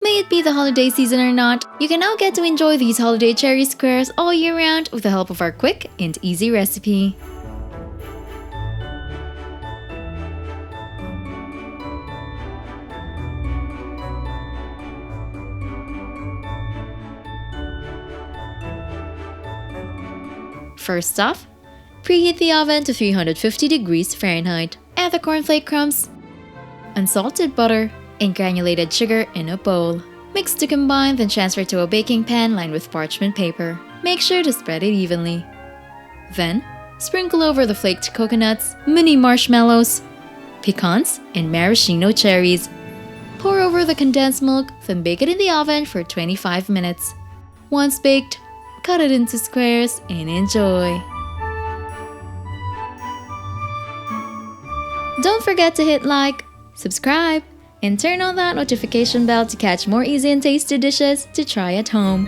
May it be the holiday season or not, you can now get to enjoy these holiday cherry squares all year round with the help of our quick and easy recipe. First off, preheat the oven to 350 degrees Fahrenheit. Add the cornflake crumbs, unsalted butter, and granulated sugar in a bowl. Mix to combine, then transfer to a baking pan lined with parchment paper. Make sure to spread it evenly. Then, sprinkle over the flaked coconuts, mini marshmallows, pecans, and maraschino cherries. Pour over the condensed milk, then bake it in the oven for 25 minutes. Once baked, cut it into squares and enjoy. Don't forget to hit like, subscribe, and turn on that notification bell to catch more easy and tasty dishes to try at home.